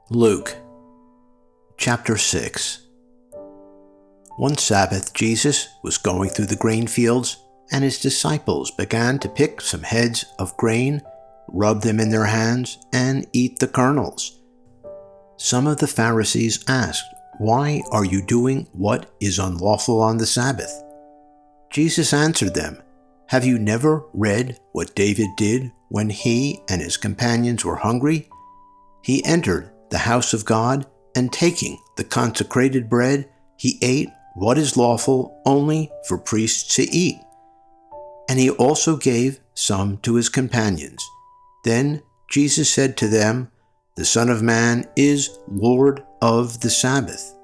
Luke, chapter 6. One Sabbath Jesus was going through the grain fields, and his disciples began to pick some heads of grain, rub them in their hands, and eat the kernels. Some of the Pharisees asked, "Why are you doing what is unlawful on the Sabbath?" Jesus answered them, "Have you never read what David did when he and his companions were hungry? He entered the house of God, and taking the consecrated bread, he ate what is lawful only for priests to eat. And he also gave some to his companions. Then Jesus said to them, 'The Son of Man is Lord of the Sabbath.'"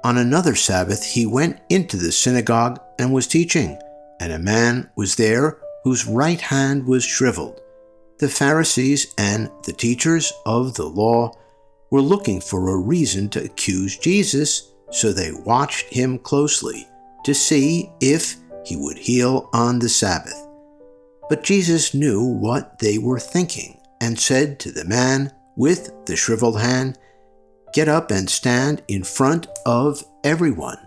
On another Sabbath he went into the synagogue and was teaching, and a man was there whose right hand was shriveled. The Pharisees and the teachers of the law were looking for a reason to accuse Jesus, so they watched him closely to see if he would heal on the Sabbath. But Jesus knew what they were thinking and said to the man with the shriveled hand, "Get up and stand in front of everyone."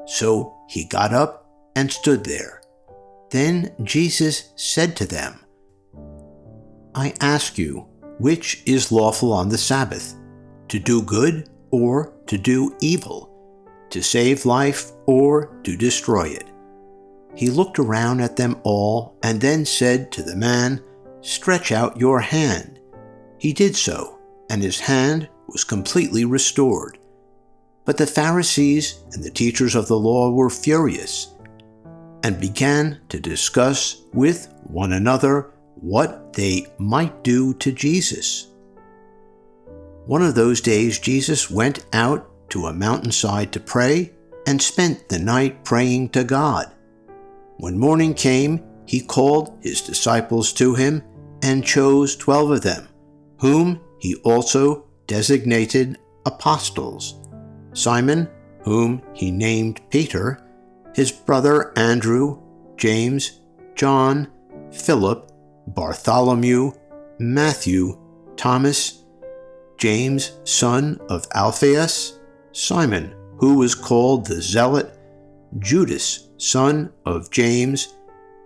So he got up and stood there. Then Jesus said to them, "I ask you, which is lawful on the Sabbath, to do good or to do evil, to save life or to destroy it?" He looked around at them all and then said to the man, "Stretch out your hand." He did so, and his hand was completely restored. But the Pharisees and the teachers of the law were furious and began to discuss with one another what they might do to Jesus. One of those days Jesus went out to a mountainside to pray and spent the night praying to God. When morning came, he called his disciples to him and chose 12 of them, whom he also designated apostles: Simon, whom he named Peter, his brother Andrew, James, John, Philip, Bartholomew, Matthew, Thomas, James, son of Alphaeus, Simon, who was called the Zealot, Judas, son of James,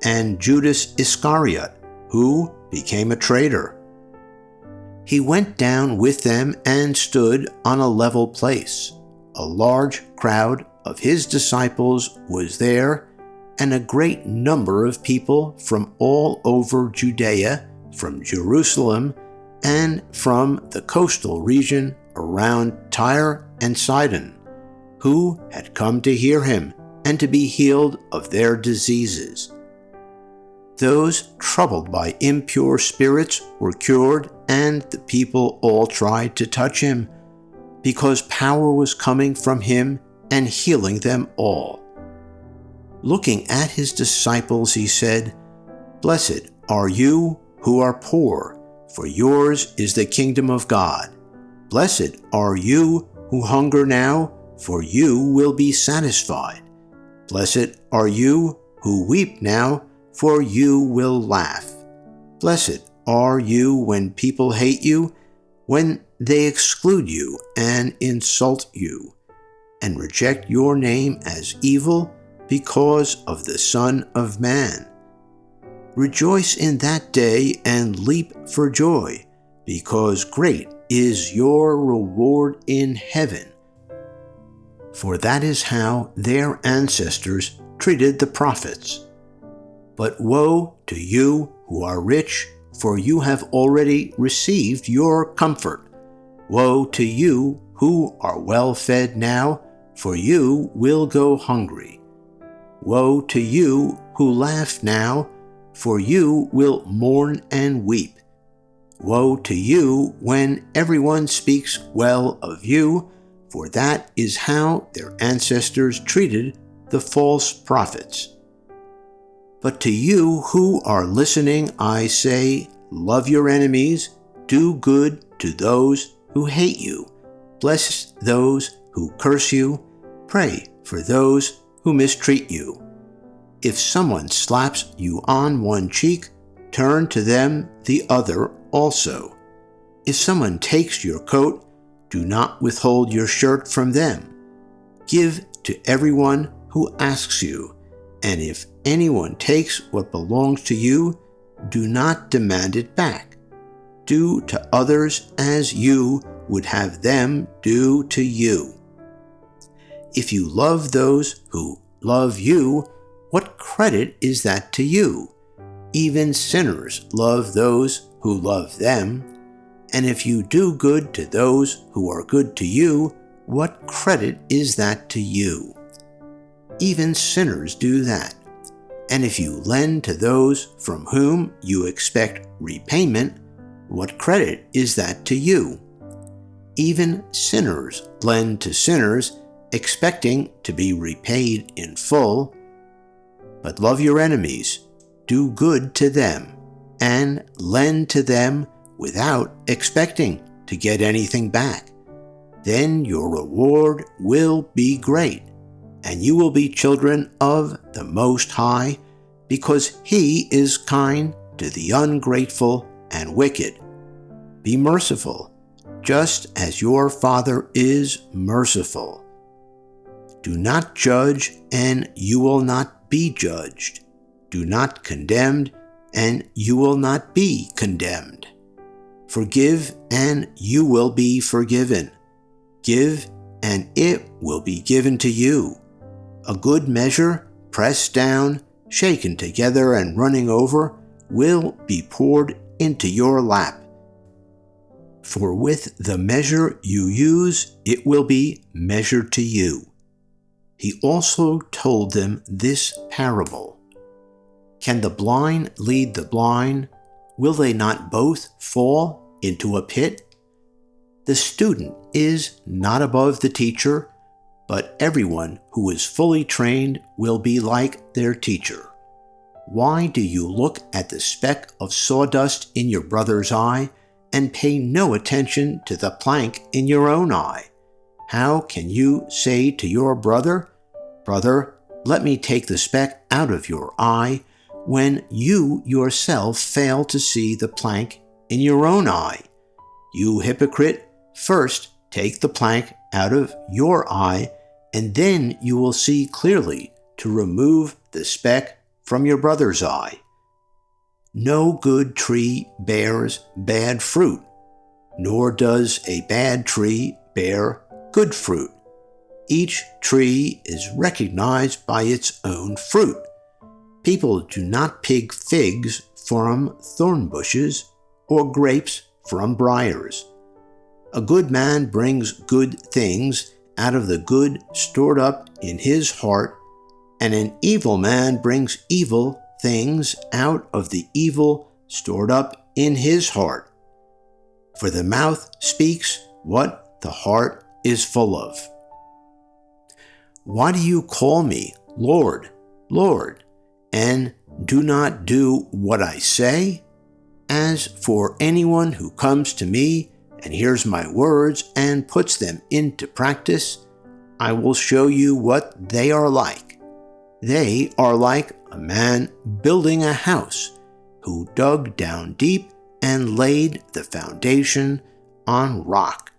and Judas Iscariot, who became a traitor. He went down with them and stood on a level place. A large crowd of his disciples was there, and a great number of people from all over Judea, from Jerusalem, and from the coastal region around Tyre and Sidon, who had come to hear him and to be healed of their diseases. Those troubled by impure spirits were cured, and the people all tried to touch him, because power was coming from him and healing them all. Looking at his disciples, he said, "Blessed are you who are poor, for yours is the kingdom of God. Blessed are you who hunger now, for you will be satisfied. Blessed are you who weep now, for you will laugh. Blessed are you when people hate you, when they exclude you and insult you, and reject your name as evil because of the Son of Man. Rejoice in that day and leap for joy, because great is your reward in heaven. For that is how their ancestors treated the prophets. But woe to you who are rich, for you have already received your comfort. Woe to you who are well fed now, for you will go hungry. Woe to you who laugh now, for you will mourn and weep. Woe to you when everyone speaks well of you, for that is how their ancestors treated the false prophets. But to you who are listening, I say, love your enemies, do good to those who hate you, bless those who curse you, pray for those who mistreat you. If someone slaps you on one cheek, turn to them the other also. If someone takes your coat, do not withhold your shirt from them. Give to everyone who asks you, and if anyone takes what belongs to you, do not demand it back. Do to others as you would have them do to you. If you love those who love you, what credit is that to you? Even sinners love those who love them. And if you do good to those who are good to you, what credit is that to you? Even sinners do that. And if you lend to those from whom you expect repayment, what credit is that to you? Even sinners lend to sinners, expecting to be repaid in full. But love your enemies, do good to them, and lend to them without expecting to get anything back. Then your reward will be great, and you will be children of the Most High, because He is kind to the ungrateful and wicked. Be merciful, just as your Father is merciful. Do not judge, and you will not be judged. Do not condemn, and you will not be condemned. Forgive, and you will be forgiven. Give, and it will be given to you. A good measure, pressed down, shaken together, and running over, will be poured into your lap. For with the measure you use, it will be measured to you. He also told them this parable. Can the blind lead the blind? Will they not both fall into a pit? The student is not above the teacher, but everyone who is fully trained will be like their teacher. Why do you look at the speck of sawdust in your brother's eye and pay no attention to the plank in your own eye? How can you say to your brother, "Brother, let me take the speck out of your eye," when you yourself fail to see the plank in your own eye? You hypocrite, first take the plank out of your eye, and then you will see clearly to remove the speck from your brother's eye. No good tree bears bad fruit, nor does a bad tree bear good fruit. Each tree is recognized by its own fruit. People do not pick figs from thorn bushes or grapes from briars. A good man brings good things out of the good stored up in his heart, and an evil man brings evil things out of the evil stored up in his heart. For the mouth speaks what the heart is full of. Why do you call me Lord, Lord, and do not do what I say? As for anyone who comes to me and hears my words and puts them into practice, I will show you what they are like. They are like a man building a house who dug down deep and laid the foundation on rock.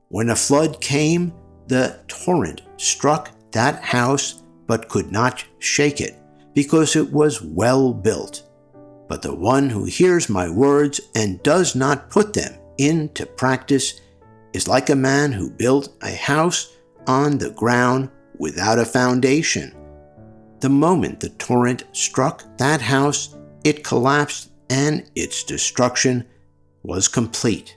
When a flood came, the torrent struck that house but could not shake it, because it was well built. But the one who hears my words and does not put them into practice is like a man who built a house on the ground without a foundation. The moment the torrent struck that house, it collapsed, and its destruction was complete.